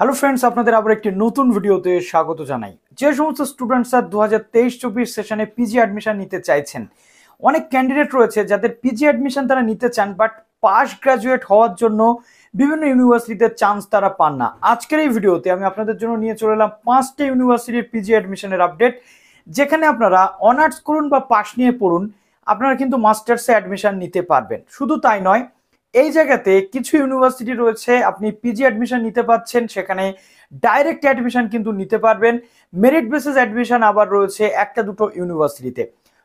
Hello friends, আপনাদের আবার একটি নতুন ভিডিওতে স্বাগত জানাই। যে সমস্ত স্টুডেন্টসরা 2023-24 সেশনে পিজি অ্যাডমিশন নিতে চাইছেন, অনেক ক্যান্ডিডেট রয়েছে যাদের পিজি অ্যাডমিশন তারা নিতে চান, বাট পাস গ্রাজুয়েট হওয়ার জন্য বিভিন্ন ইউনিভার্সিটিতে চান্স তারা পান না। আজকের এই ভিডিওতে আমি আপনাদের জন্য নিয়ে চলে এলাম 5টি ইউনিভার্সিটির পিজি অ্যাডমিশনের আপডেট, যেখানে আপনারা অনার্স করুন বা পাস নিয়ে পড়ুন, আপনারা কিন্তু মাস্টার্সে অ্যাডমিশন নিতে পারবেন। শুধু তাই নয়, এই জায়গাতে কিছু ইউনিভার্সিটি রয়েছে আপনি পিজি অ্যাডমিশন নিতে পাচ্ছেন, সেখানে ডাইরেক্ট অ্যাডমিশন কিন্তু নিতে পারবেন। মেরিট বেসিস অ্যাডমিশন আবার রয়েছে একটা দুটো ইউনিভার্সিটিতে।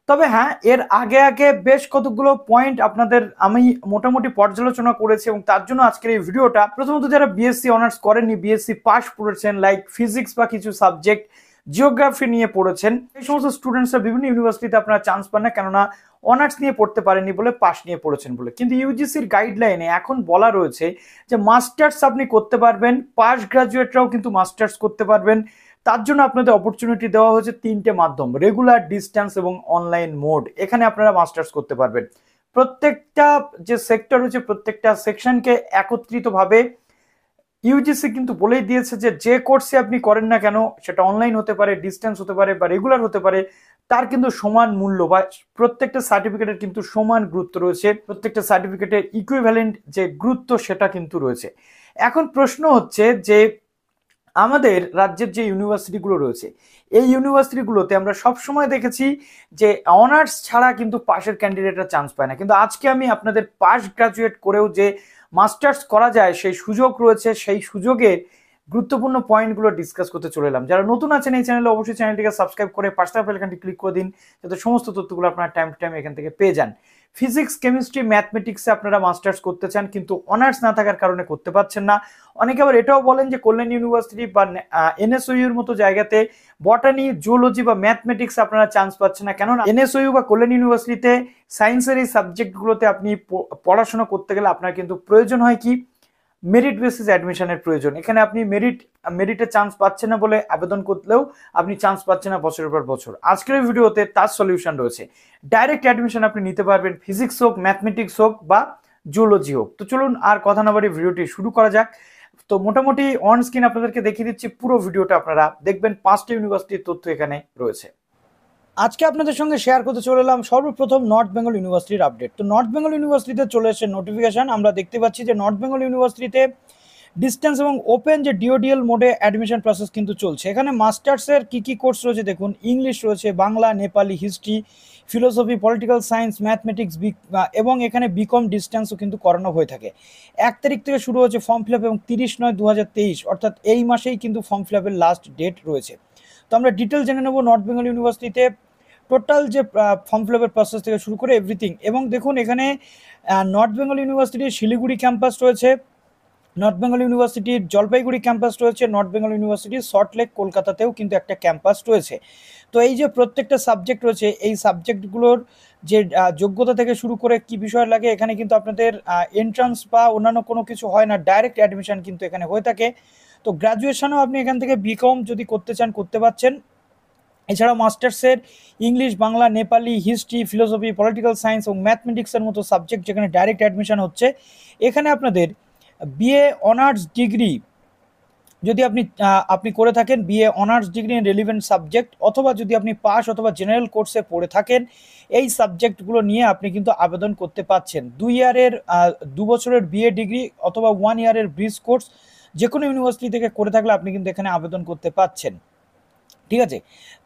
তবে হ্যাঁ, এর আগে আগে বেশ কতগুলো পয়েন্ট আপনাদের আমি মোটামুটি পর্যালোচনা করেছি, এবং তার জন্য আজকের এই ভিডিওটা। প্রথমত, যারা বিএসসি অনার্স করেননি, বিএসসি পাস পড়েছেন, লাইক ফিজিক্স বা কিছু সাবজেক্ট, জিওগ্রাফি নিয়ে পড়েছেন, এই সমস্ত স্টুডেন্টসরা বিভিন্ন ইউনিভার্সিটিতে আপনারা চান্স পান না, কেননা অনার্স নিয়ে পড়তে পারেননি বলে, পাস নিয়ে পড়েছেন বলে। কিন্তু ইউজিসির গাইডলাইনে এখন বলা রয়েছে যে মাস্টার্স আপনি করতে পারবেন, পাস গ্রাজুয়েটরাও কিন্তু মাস্টার্স করতে পারবেন। তার জন্য আপনাদের অপরচুনিটি দেওয়া হয়েছে তিনটে মাধ্যম: রেগুলার, ডিস্টেন্স এবং অনলাইন মোড। এখানে আপনারা মাস্টার্স করতে পারবেন। প্রত্যেকটা যে সেক্টর রয়েছে, প্রত্যেকটা সেকশনকে একত্রিতভাবে ইউজিসি কিন্তু বলেই দিয়েছে যে যে কোর্সে আপনি করেন না কেন, সেটা অনলাইন হতে পারে, ডিস্টেন্স হতে পারে বা রেগুলার হতে পারে, তার কিন্তু সমান মূল্য বা প্রত্যেকটা সার্টিফিকেটের কিন্তু সমান গুরুত্ব রয়েছে। প্রত্যেকটা সার্টিফিকেটের ইকুইভ্যালেন্ট যে গুরুত্ব সেটা কিন্তু রয়েছে। এখন প্রশ্ন হচ্ছে যে আমাদের রাজ্যের যে ইউনিভার্সিটিগুলো রয়েছে, এই ইউনিভার্সিটিগুলোতে আমরা সবসময় দেখেছি যে অনার্স ছাড়া কিন্তু পাশের ক্যান্ডিডেটরা চান্স পায় না, কিন্তু আজকে আমি আপনাদের পাস গ্রাজুয়েট করেও যে মাস্টার্স করা যায় সেই সুযোগ রয়েছে, সেই সুযোগের গুরুত্বপূর্ণ পয়েন্টগুলো ডিসকাস করতে চলে এলাম। যারা নতুন আছেন এই চ্যানেলে, অবশ্যই চ্যানেলটিকে সাবস্ক্রাইব করে পাশে বেল আইকনটি ক্লিক করে দিন, যাতে সমস্ত তথ্যগুলো আপনারা টাইম টু টাইম এখান থেকে পেয়ে যান। ফিজিক্স, কেমিস্ট্রি, ম্যাথমেটিক্সে আপনারা মাস্টার্স করতে চান, কিন্তু অনার্স না থাকার কারণে করতে পারছেন না। অনেকে আবার এটাও বলেন যে কল্যাণী ইউনিভার্সিটি বা এনএসইউর মতো জায়গাতে বটানি, জুওলজি বা ম্যাথমেটিক্স আপনারা চান্স পাচ্ছেন না, কেননা এনএসইউ বা কল্যাণী ইউনিভার্সিটিতে সায়েন্সের এই সাবজেক্টগুলোতে আপনি পড়াশোনা করতে গেলে আপনার কিন্তু প্রয়োজন হয় কি, মেরিট বেসিস অ্যাডমিশনের প্রয়োজন। এখানে আপনি মেরিটে চান্স পাচ্ছেন না বলে আবেদন করলেও আপনি চান্স পাচ্ছেন না বছরের পর বছর। আজকের ভিডিওতে তার সলিউশন রয়েছে। ডাইরেক্ট অ্যাডমিশন আপনি নিতে পারবেন, ফিজিক্স হোক, ম্যাথমেটিক্স হোক বা জুওলজি হোক। তো চলুন আর কথা না বাড়িয়ে ভিডিওটি শুরু করা যাক। তো মোটামুটি অন স্ক্রিন আপনাদেরকে দেখিয়ে দিচ্ছি, পুরো ভিডিওটা আপনারা দেখবেন। 5টি ইউনিভার্সিটির তথ্য এখানে রয়েছে। আজকে আপনাদের সঙ্গে শেয়ার করতে চলে এলাম সর্বপ্রথম নর্থ বেঙ্গল ইউনিভার্সিটির আপডেট। তো নর্থ বেঙ্গল ইউনিভার্সিটিতে চলে এসে নোটিফিকেশন, আমরা দেখতে পাচ্ছি যে নর্থ বেঙ্গল ইউনিভার্সিটিতে ডিস্টেন্স এবং ওপেন যে ডিওডিএল মোডে অ্যাডমিশন প্রসেস কিন্তু চলছে। এখানে মাস্টার্সের কি কোর্স রয়েছে দেখুন, ইংলিশ রয়েছে, Bangla, Nepali, history, philosophy, political science, mathematics, এবং এখানে বিকম ডিস্টেন্সও কিন্তু করানো হয়ে থাকে। 1 তারিখ থেকে শুরু হচ্ছে ফর্ম ফিল আপ, এবং 30/9/2023 অর্থাৎ এই মাসেই কিন্তু ফর্ম ফিল আপের লাস্ট ডেট রয়েছে। তো আমরা ডিটেল জেনে নেব নর্থ বেঙ্গল ইউনিভার্সিটিতে টোটাল যে ফর্ম ফিল আপের প্রসেস থেকে শুরু করে এভরিথিং। এবং দেখুন এখানে নর্থ বেঙ্গল ইউনিভার্সিটির শিলিগুড়ি ক্যাম্পাস রয়েছে, নর্থ বেঙ্গল ইউনিভার্সিটির জলপাইগুড়ি ক্যাম্পাস রয়েছে, নর্থ বেঙ্গল ইউনিভার্সিটির সল্টলেক কলকাতাতেও কিন্তু একটা ক্যাম্পাস রয়েছে। তো এই যে প্রত্যেকটা সাবজেক্ট রয়েছে, এই সাবজেক্টগুলোর যে যোগ্যতা থেকে শুরু করে কি বিষয় লাগে, এখানে কিন্তু আপনাদের এন্ট্রান্স বা অন্যান্য কোনো কিছু হয় না, ডাইরেক্ট অ্যাডমিশন কিন্তু এখানে হয়ে থাকে। তো গ্র্যাজুয়েশনও আপনি এখান থেকে বিকম যদি করতে চান করতে পারছেন। এছাড়াও মাস্টার্সের English, Bangla, Nepali, history, philosophy, political science এবং ম্যাথমেটিক্সের মতো সাবজেক্ট যেখানে ডাইরেক্ট অ্যাডমিশন হচ্ছে, এখানে আপনাদের বিএ অনার্স ডিগ্রি যদি আপনি করে থাকেন, BA honours degree in relevant subject, অথবা যদি আপনি পাস অথবা জেনারেল কোর্সে পড়ে থাকেন, এই সাবজেক্টগুলো নিয়ে আপনি কিন্তু আবেদন করতে পারছেন। 2 বছরের বিএ ডিগ্রি অথবা 1 ইয়ারের ব্রিজ কোর্স যে কোনো ইউনিভার্সিটি থেকে করে থাকলে আপনি কিন্তু এখানে আবেদন করতে পারছেন। ঠিক আছে,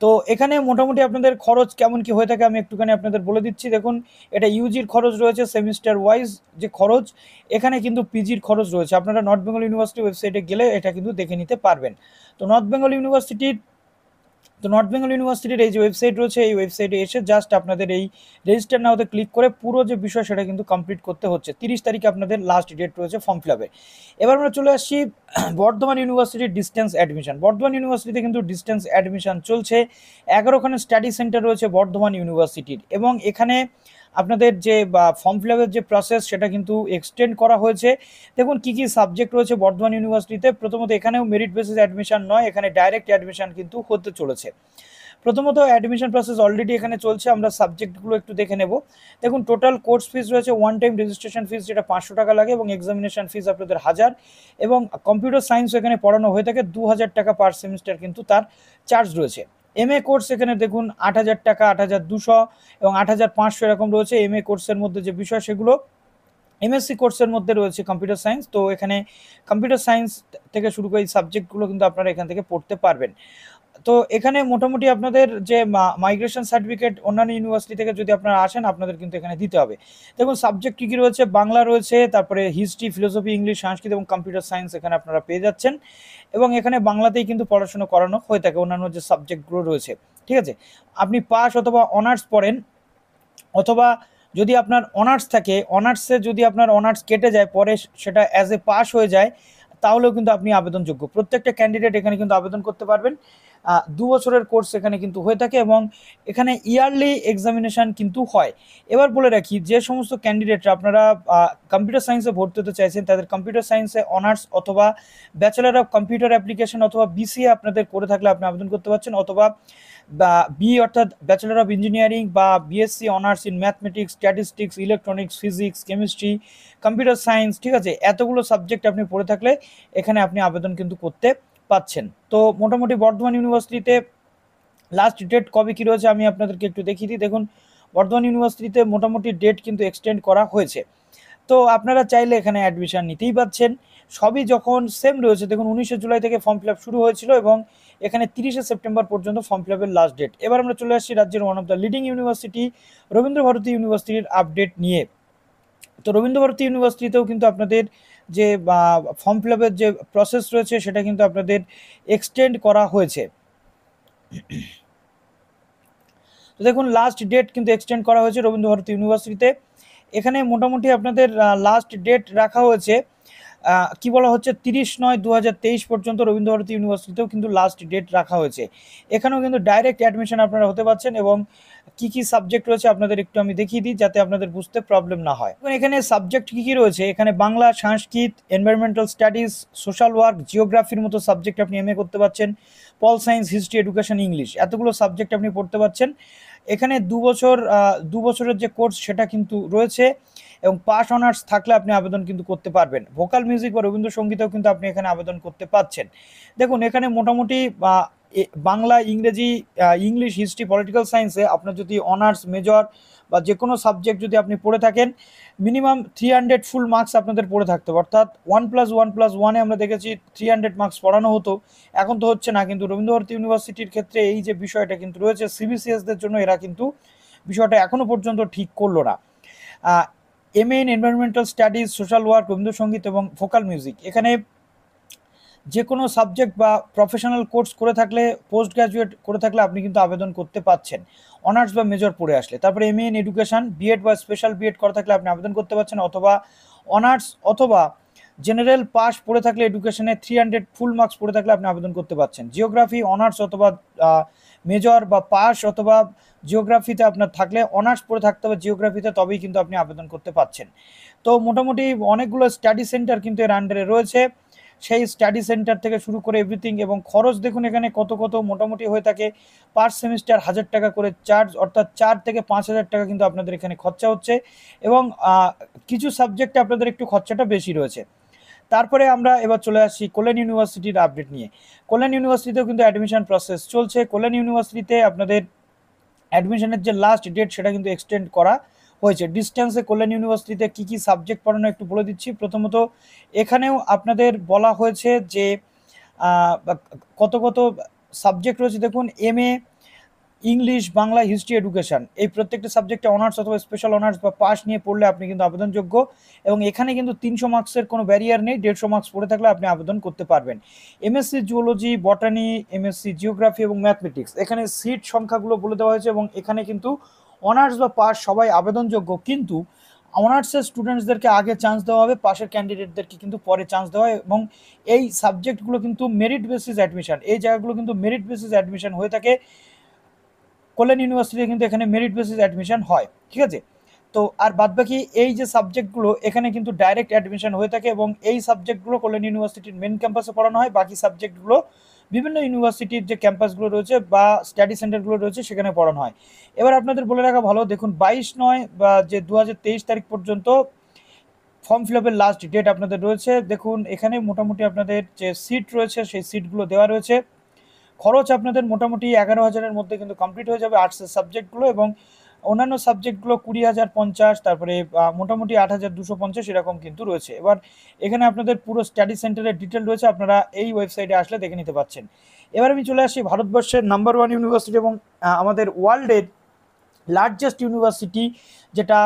তো এখানে মোটামুটি আপনাদের খরচ কেমন কি হয়ে থাকে আমি একটুখানি আপনাদের বলে দিচ্ছি। দেখুন, এটা ইউজির খরচ রয়েছে, সেমিস্টার ওয়াইজ যে খরচ, এখানে কিন্তু পিজির খরচ রয়েছে। আপনারা নর্থ বেঙ্গল ইউনিভার্সিটি ওয়েবসাইটে গেলে এটা কিন্তু দেখে নিতে পারবেন। তো নর্থ বেঙ্গল ইউনিভার্সিটির এই যে ওয়েবসাইট রয়েছে, এই ওয়েবসাইটে এসে জাস্ট আপনাদের এই রেজিস্টার নাওতে ক্লিক করে পুরো যে বিষয় সেটা কিন্তু কমপ্লিট করতে হচ্ছে। 30 তারিখে আপনাদের লাস্ট ডেট রয়েছে ফর্ম ফিল আপে। এবার আমরা চলে আসছি বর্ধমান ইউনিভার্সিটির ডিস্টেন্স অ্যাডমিশন। বর্ধমান ইউনিভার্সিটিতে কিন্তু ডিস্টেন্স অ্যাডমিশন চলছে। 11খানে স্টাডি সেন্টার রয়েছে বর্ধমান ইউনিভার্সিটির, এবং এখানে আপনাদের যে ফর্ম ফিল আপের যে প্রসেস সেটা কিন্তু এক্সটেন্ড করা হয়েছে। দেখুন কি সাবজেক্ট রয়েছে বর্ধমান ইউনিভার্সিটিতে। প্রথমত এখানেও মেরিট বেসিস অ্যাডমিশন নয়, এখানে ডাইরেক্ট অ্যাডমিশন কিন্তু হতে চলেছে। প্রথমত অ্যাডমিশন প্রসেস অলরেডি এখানে চলছে, আমরা সাবজেক্টগুলো একটু দেখে নেব। দেখুন টোটাল কোর্স ফিস রয়েছে ওয়ান টাইম রেজিস্ট্রেশন ফিস যেটা 500 টাকা লাগে, এবং এক্সামিনেশন ফিস আপনাদের 1000, এবং কম্পিউটার সায়েন্স এখানে পড়ানো হয়ে থাকে 2000 টাকা পার সেমিস্টার কিন্তু তার চার্জ রয়েছে। MA কোর্স এখানে দেখুন 8000 টাকা, 8200 এবং 8500 এরকম রয়েছে। MA কোর্সের মধ্যে যে বিষয় সেগুলো, MSc কোর্সের মধ্যে রয়েছে কম্পিউটার সায়েন্স, তো এখানে কম্পিউটার সায়েন্স থেকে শুরু করে এই সাবজেক্টগুলো কিন্তু আপনারা এখান থেকে পড়তে পারবেন। তো এখানে মোটামুটি আপনাদের যে মাইগ্রেশন সার্টিফিকেট অন্যান্য ইউনিভার্সিটি থেকে যদি আপনারা আসেন আপনাদের কিন্তু এখানে দিতে হবে। দেখুন সাবজেক্ট কী কী রয়েছে, বাংলা রয়েছে, তারপরে হিস্ট্রি, ফিলোসফি, ইংলিশ, সংস্কৃত এবং কম্পিউটার সায়েন্স এখানে আপনারা পেয়ে যাচ্ছেন, এবং এখানে বাংলাতেই কিন্তু পড়াশোনা করানো হয়ে থাকে অন্যান্য যে সাবজেক্টগুলো রয়েছে। ঠিক আছে, আপনি পাস অথবা অনার্স পড়েন, অথবা যদি আপনার অনার্স থাকে, অনার্সে যদি আপনার অনার্স কেটে যায় পরে সেটা অ্যাজ এ পাস হয়ে যায়, তাহলেও কিন্তু আপনি আবেদনযোগ্য। প্রত্যেকটা ক্যান্ডিডেট এখানে কিন্তু আবেদন করতে পারবেন। 2 বছরের কোর্স এখানে কিন্তু হয়ে থাকে, এবং এখানে ইয়ারলি এক্সামিনেশান কিন্তু হয়। এবার বলে রাখি, যে সমস্ত ক্যান্ডিডেটরা আপনারা কম্পিউটার সায়েন্সে ভর্তি হতে চাইছেন, তাদের কম্পিউটার সায়েন্সে অনার্স অথবা ব্যাচেলার অফ কম্পিউটার অ্যাপ্লিকেশন অথবা BCA আপনাদের করে থাকলে আপনি আবেদন করতে পারছেন, অথবা বা BE অর্থাৎ ব্যাচেলার অফ ইঞ্জিনিয়ারিং বা BSc honours in mathematics, statistics, electronics, physics, chemistry, computer science. ঠিক আছে, এতগুলো সাবজেক্ট আপনি পড়ে থাকলে এখানে আপনি আবেদন কিন্তু করতে পাচ্ছেন। তো মোটামুটি বর্ধমান ইউনিভার্সিটিতে লাস্ট ডেট কবে কী রয়েছে আমি আপনাদেরকে একটু দেখিয়ে দিই। দেখুন বর্ধমান ইউনিভার্সিটিতে মোটামুটি ডেট কিন্তু এক্সটেন্ড করা হয়েছে, তো আপনারা চাইলে এখানে অ্যাডমিশন নিতেই পাচ্ছেন। সবই যখন সেম রয়েছে, দেখুন 19শে জুলাই থেকে ফর্ম ফিল আপ শুরু হয়েছিল, এবং এখানে 30শে সেপ্টেম্বর পর্যন্ত ফর্ম ফিল আপের লাস্ট ডেট। এবার আমরা চলে আসছি রাজ্যের one of the leading university Rabindra Bharati ইউনিভার্সিটির আপডেট নিয়ে। তো রবীন্দ্র ভারতী ইউনিভার্সিটিতেও কিন্তু আপনাদের যে ফর্ম ফিল আপের যে প্রসেস রয়েছে সেটা কিন্তু আপনাদের এক্সটেন্ড করা হয়েছে। তো দেখুন লাস্ট ডেট কিন্তু এক্সটেন্ড করা হয়েছে রবীন্দ্র ভারতী ইউনিভার্সিটিতে। এখানে মোটামুটি আপনাদের লাস্ট ডেট রাখা হয়েছে, কি বলা হচ্ছে 30/9/2023 পর্যন্ত রবীন্দ্র ভারতী ইউনিভার্সিটিতেও কিন্তু লাস্ট ডেট রাখা হয়েছে। এখানেও কিন্তু ডাইরেক্ট অ্যাডমিশন আপনারা হতে পারছেন, এবং কি কি সাবজেক্ট রয়েছে আপনাদের একটু আমি দেখিয়ে দিই যাতে আপনাদের বুঝতে প্রবলেম না হয়। এখানে সাবজেক্ট কি কি রয়েছে, এখানে বাংলা, সংস্কৃত, এনভায়রনমেন্টাল স্টাডিজ, সোশ্যাল ওয়ার্ক, জিওগ্রাফির মতো সাবজেক্ট আপনি MA করতে পারছেন, pol science, history, education, English, এতগুলো সাবজেক্ট আপনি পড়তে পারছেন। এখানে 2 বছরের যে কোর্স সেটা কিন্তু রয়েছে, এবং পাস অনার্স থাকলে আপনি আবেদন কিন্তু করতে পারবেন। ভোকাল মিউজিক বা রবীন্দ্রসঙ্গীতেও কিন্তু আপনি এখানে আবেদন করতে পারছেন। দেখুন এখানে মোটামুটি বাংলা, ইংরেজি, ইংলিশ, হিস্ট্রি, পলিটিক্যাল সায়েন্সে আপনার যদি অনার্স, মেজর বা যে কোনো সাবজেক্ট যদি আপনি পড়ে থাকেন, মিনিমাম 300 ফুল মার্কস আপনাদের পড়ে থাকতে হবে। অর্থাৎ 1+1+1-এ আমরা দেখেছি 300 মার্কস পড়ানো হতো, এখন তো হচ্ছে না। কিন্তু রবীন্দ্র ভারতী ইউনিভার্সিটির ক্ষেত্রে এই যে বিষয়টা কিন্তু রয়েছে, CBCSদের জন্য এরা কিন্তু বিষয়টা এখনও পর্যন্ত ঠিক করলো না। MA in environmental studies, social work, Rabindrasangeet এবং ভোকাল মিউজিক, এখানে যে কোনো সাবজেক্ট বা প্রফেশনাল কোর্স করে থাকলে, পোস্ট গ্র্যাজুয়েট করে থাকলে আপনি কিন্তু আবেদন করতে পারছেন অনার্স বা মেজর পড়ে আসলে। তারপরে MA ইন এডুকেশন, B.Ed বা স্পেশাল B.Ed করা থাকলে আপনি আবেদন করতে পারছেন, অথবা অনার্স অথবা জেনারেল পাস পড়ে থাকলে এডুকেশনে 300 ফুল মার্কস পড়ে থাকলে আপনি আবেদন করতে পারছেন। জিওগ্রাফি অনার্স অথবা মেজর বা পাস অথবা জিওগ্রাফিতে আপনার থাকলে, অনার্স পড়ে থাকতে হবে জিওগ্রাফিতে, তবেই কিন্তু আপনি আবেদন করতে পারছেন। তো মোটামুটি অনেকগুলো স্টাডি সেন্টার কিন্তু এর আন্ডারে রয়েছে, সেই স্টাডি সেন্টার থেকে শুরু করে এভরিথিং। এবং খরচ দেখুন এখানে কত মোটামুটি হয়ে থাকে পার সেমিস্টার 1000 টাকা করে চার্জ, অর্থাৎ 4 থেকে 5000 টাকা কিন্তু আপনাদের এখানে খরচা হচ্ছে, এবং কিছু সাবজেক্টে আপনাদের একটু খরচাটা বেশি রয়েছে। তারপরে আমরা এবার চলে আসছি কল্যাণ ইউনিভার্সিটির আপডেট নিয়ে। কল্যাণ ইউনিভার্সিটিতেও কিন্তু অ্যাডমিশন প্রসেস চলছে। কল্যাণ ইউনিভার্সিটিতে আপনাদের অ্যাডমিশনের যে লাস্ট ডেট সেটা কিন্তু এক্সটেন্ড করা হয়েছে। ডিস্টেন্সে কল্যাণ ইউনিভার্সিটিতে কী কী সাবজেক্ট পড়ানো একটু বলে দিচ্ছি। প্রথমত এখানেও আপনাদের বলা হয়েছে যে কত সাবজেক্ট রয়েছে। দেখুন MA English, Bangla, history, education, এই প্রত্যেকটা সাবজেক্টে অনার্স অথবা স্পেশাল অনার্স বা পাস নিয়ে পড়লে আপনি কিন্তু আবেদনযোগ্য, এবং এখানে কিন্তু 300 মার্কসের কোনো ব্যারিয়ার নেই, 150 মার্কস পড়ে থাকলে আপনি আবেদন করতে পারবেন। MSc জুওলজি, বটানি, MSc জিওগ্রাফি এবং ম্যাথমেটিক্স, এখানে সিট সংখ্যাগুলো বলে দেওয়া হয়েছে, এবং এখানে কিন্তু অনার্স বা পাস সবাই আবেদনযোগ্য, কিন্তু অনার্সের স্টুডেন্টসদেরকে আগে চান্স দেওয়া হবে, পাশের ক্যান্ডিডেটদেরকে কিন্তু পরে চান্স দেওয়া হয়, এবং এই সাবজেক্টগুলো কিন্তু মেরিট বেসিস অ্যাডমিশন, এই জায়গাগুলো কিন্তু মেরিট বেসিস অ্যাডমিশন হয়ে থাকে। কল্যাণ ইউনিভার্সিটি কিন্তু এখানে মেরিট বেসিস অ্যাডমিশন হয়, ঠিক আছে। তো আর বাদবাকি এই যে সাবজেক্টগুলো এখানে কিন্তু ডাইরেক্ট অ্যাডমিশন হয়ে থাকে, এবং এই সাবজেক্টগুলো কল্যাণ ইউনিভার্সিটির মেন ক্যাম্পাসে পড়ানো হয়, বাকি সাবজেক্টগুলো বিভিন্ন ইউনিভার্সিটির যে ক্যাম্পাসগুলো রয়েছে বা স্টাডি সেন্টারগুলো রয়েছে সেখানে পড়ানো হয়। এবার আপনাদের বলে রাখা ভালো, দেখুন 22/9 বা যে 2023 তারিখ পর্যন্ত ফর্ম ফিল আপের লাস্ট ডেট আপনাদের রয়েছে। দেখুন এখানে মোটামুটি আপনাদের যে সিট রয়েছে সেই সিটগুলো দেওয়া রয়েছে। খরচ আপনাদের মোটামুটি 11,000-এর মধ্যে কিন্তু কমপ্লিট হয়ে যাবে আর্টসের সাবজেক্টগুলো, এবং অন্যান্য সাবজেক্টগুলো 20,050, তারপরে মোটামুটি 8,250 এরকম কিন্তু রয়েছে। এবার এখানে আপনাদের পুরো স্টাডি সেন্টারের ডিটেল রয়েছে, আপনারা এই ওয়েবসাইটে আসলে দেখে নিতে পারছেন। এবার আমি চলে আসি ভারতবর্ষের নাম্বার 1 ইউনিভার্সিটি এবং আমাদের ওয়ার্ল্ডের লার্জেস্ট ইউনিভার্সিটি, যেটা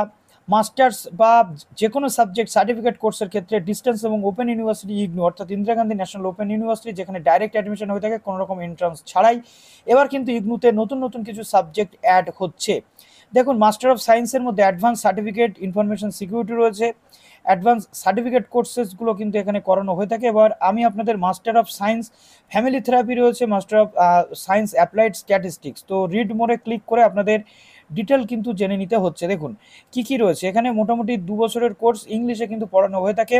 মাস্টার্স বা যে কোনো সাবজেক্ট সার্টিফিকেট কোর্সের ক্ষেত্রে ডিস্টেন্স এবং ওপেন ইউনিভার্সিটি ইগনু, অর্থাৎ Indira Gandhi national open university, যেখানে ডাইরেক্ট অ্যাডমিশন হয়ে থাকে কোনো রকম এন্ট্রান্স ছাড়াই। এবার কিন্তু ইগনুতে নতুন নতুন কিছু সাবজেক্ট অ্যাড হচ্ছে। দেখুন মাস্টার অফ সায়েন্সের মধ্যে অ্যাডভান্স সার্টিফিকেট ইনফরমেশন সিকিউরিটি রয়েছে, অ্যাডভান্স সার্টিফিকেট কোর্সেসগুলো কিন্তু এখানে করানো হয়ে থাকে। এবার আমি আপনাদের master of science family therapy রয়েছে, master of science applied statistics, তো রিড মোড়ে ক্লিক করে আপনাদের ডিটেল কিন্তু জেনে নিতে হচ্ছে। দেখুন কি কি রয়েছে এখানে, মোটামুটি 2 বছরের কোর্স ইংলিশে কিন্তু পড়ানো হয়ে থাকে।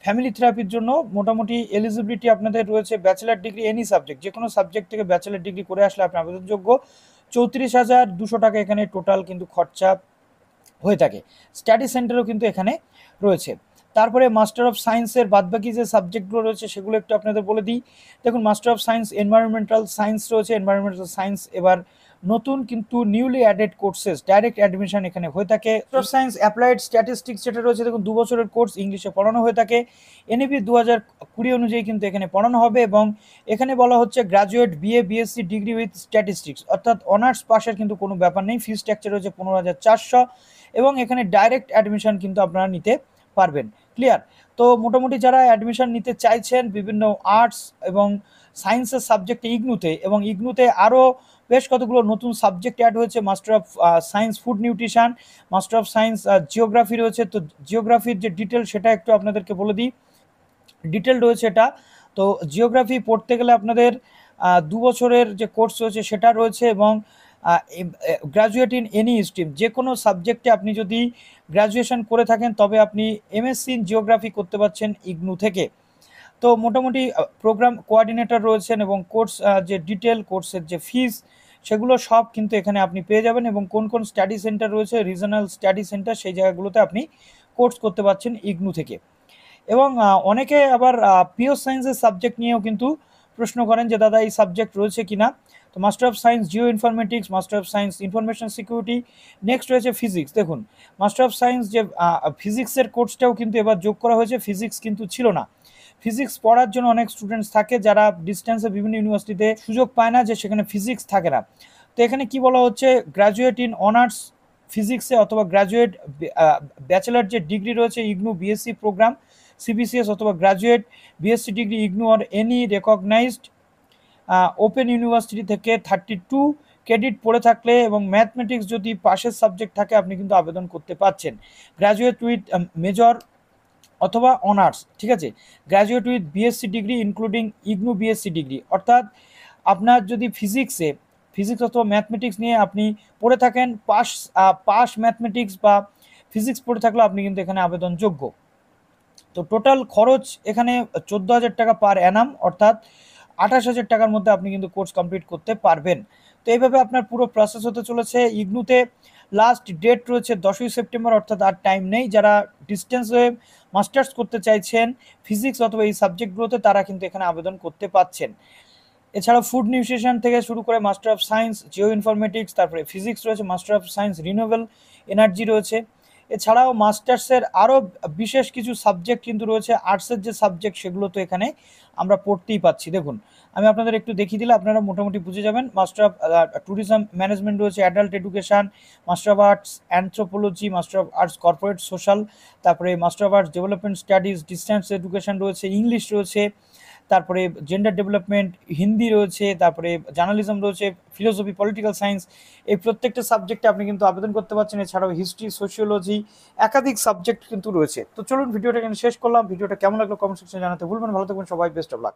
ফ্যামিলি থেরাপির জন্য মোটামুটি এলিজিবিলিটি আপনাদের রয়েছে ব্যাচেলার ডিগ্রি এনি সাবজেক্ট, যে কোনো সাবজেক্ট থেকে ব্যাচেলার ডিগ্রি করে আসলে আপনি আবেদনযোগ্য। 34,200 টাকা এখানে টোটাল কিন্তু খরচা হয়ে থাকে। স্টাডি সেন্টারও কিন্তু এখানে রয়েছে। তারপরে মাস্টার অফ সায়েন্সের বাদবাকি যে সাবজেক্টগুলো রয়েছে সেগুলো একটু আপনাদের বলে দিই। দেখুন master of science environmental science রয়েছে, এনভায়রনমেন্টাল সায়েন্স এবার নতুন কিন্তু newly added courses, direct admission এখানে হয়ে থাকে। Master of science applied statistics যেটা রয়েছে, দেখুন 2 বছরের কোর্স ইংলিশে পড়ানো হয়ে থাকে। এনইপি 2020 অনুযায়ী কিন্তু এখানে পড়ানো হবে, এবং এখানে বলা হচ্ছে graduate BA BSc degree with statistics, অর্থাৎ অনার্স পাশের কিন্তু কোনো ব্যাপার নেই। ফি স্ট্রাকচার রয়েছে 15,400, এবং এখানে ডাইরেক্ট অ্যাডমিশন কিন্তু আপনারা নিতে পারবেন। ক্লিয়ার? তো মোটামুটি যারা অ্যাডমিশন নিতে চাইছেন বিভিন্ন আর্টস এবং সায়েন্সের সাবজেক্টে ইগনুতে, এবং ইগনুতে আরও বেশ কতগুলো নতুন সাবজেক্ট অ্যাড হয়েছে, master of science food nutrition, master of science geography রয়েছে। তো জিওগ্রাফির যে ডিটেল সেটা একটু আপনাদেরকে বলে দিই, ডিটেল রয়েছে এটা। তো জিওগ্রাফি পড়তে গেলে আপনাদের 2 বছরের যে কোর্স রয়েছে সেটা রয়েছে, এবং গ্র্যাজুয়েট ইন এনি স্ট্রিম, যে কোনো সাবজেক্টে আপনি যদি গ্র্যাজুয়েশন করে থাকেন তবে আপনি এমএসসি ইন জিওগ্রাফি করতে পারছেন ইগনু থেকে। তো মোটামুটি প্রোগ্রাম কোঅর্ডিনেটর রয়েছেন, এবং কোর্স যে ডিটেল কোর্সের যে ফিস সেগুলো সব কিন্তু এখানে আপনি পেয়ে যাবেন, এবং কোন কোন স্টাডি সেন্টার রয়েছে রিজনাল স্টাডি সেন্টার সেই জায়গাগুলোতে আপনি কোর্স করতে পারছেন ইগনু থেকে। এবং অনেকে আবার পিওর সায়েন্সের সাবজেক্ট নিয়েও কিন্তু প্রশ্ন করেন যে দাদা এই সাবজেক্ট রয়েছে কিনা। তো master of science Jio informatics, master of science information security, next রয়েছে ফিজিক্স। দেখুন মাস্টার অফ সায়েন্স যে ফিজিক্সের কোর্সটাও কিন্তু এবার যোগ করা হয়েছে, ফিজিক্স কিন্তু ছিল না। ফিজিক্স পড়ার জন্য অনেক স্টুডেন্টস থাকে যারা ডিস্টেন্সে বিভিন্ন ইউনিভার্সিটিতে সুযোগ পায় না, যে সেখানে ফিজিক্স থাকে না। তো এখানে কি বলা হচ্ছে, গ্র্যাজুয়েট ইন অনার্স ফিজিক্সে অথবা গ্র্যাজুয়েট ব্যাচেলার যে ডিগ্রি রয়েছে ইগনু বিএসসি প্রোগ্রাম সিবিসিএস, অথবা graduate BSc degree IGNOU or any recognised open university থেকে 32 ক্রেডিট পড়ে থাকলে, এবং ম্যাথমেটিক্স যদি পাশের সাবজেক্ট থাকে আপনি কিন্তু আবেদন করতে পারছেন। গ্র্যাজুয়েট উইথ মেজর অথবা অনার্স, ঠিক আছে, graduate with BSc degree including IGNOU BSc degree, অর্থাৎ আপনার যদি ফিজিক্স অথবা ম্যাথমেটিক্স নিয়ে আপনি পড়ে থাকেন, পাস ম্যাথমেটিক্স বা ফিজিক্স পড়ে থাকলে আপনি কিন্তু এখানে আবেদনযোগ্য। তো টোটাল খরচ এখানে 14,000 টাকা পার অ্যানাম, অর্থাৎ 28,000 টাকার মধ্যে আপনি কিন্তু কোর্স কমপ্লিট করতে পারবেন। তো এইভাবে আপনার পুরো প্রসেস হতে চলেছে। ইগনুতে লাস্ট ডেট রয়েছে 10ই সেপ্টেম্বর, অর্থাৎ আর টাইম নেই। যারা ডিস্টেন্সে মাস্টার্স করতে চাইছেন ফিজিক্স অথবা এই সাবজেক্টগুলোতে তারা কিন্তু এখানে আবেদন করতে পারছেন। এছাড়াও ফুড নিউট্রিশন থেকে শুরু করে master of science Jio informatics, তারপরে ফিজিক্স রয়েছে, master of science renewable energy রয়েছে। এছাড়াও মাস্টার্সের আরও বিশেষ কিছু সাবজেক্ট কিন্তু রয়েছে, আর্টসের যে সাবজেক্ট সেগুলো তো এখানে আমরা পড়তেই পাচ্ছি। দেখুন আমি আপনাদের একটু দেখিয়ে দিলে আপনারা মোটামুটি বুঝে যাবেন। মাস্টার অফ ট্যুরিজম ম্যানেজমেন্ট রয়েছে, adult education, master of arts anthropology, master of arts corporate social, তারপরে master of arts development studies, distance education রয়েছে, ইংলিশ রয়েছে, তারপরে জেন্ডার ডেভেলপমেন্ট, হিন্দি রয়েছে, তারপরে জার্নালিজম রয়েছে, ফিলোসফি, পলিটিক্যাল সায়েন্স, এই প্রত্যেকটা সাবজেক্টে আপনি কিন্তু আবেদন করতে পারছেন। এছাড়াও হিস্ট্রি, সোশিওলজি, একাধিক সাবজেক্ট কিন্তু রয়েছে। তো চলুন ভিডিওটা এখানে শেষ করলাম। ভিডিওটা কেমন লাগলো কমেন্ট সেকশনে জানাতে ভুলবেন। ভালো থাকবেন সবাই, বেস্ট অফ লাক।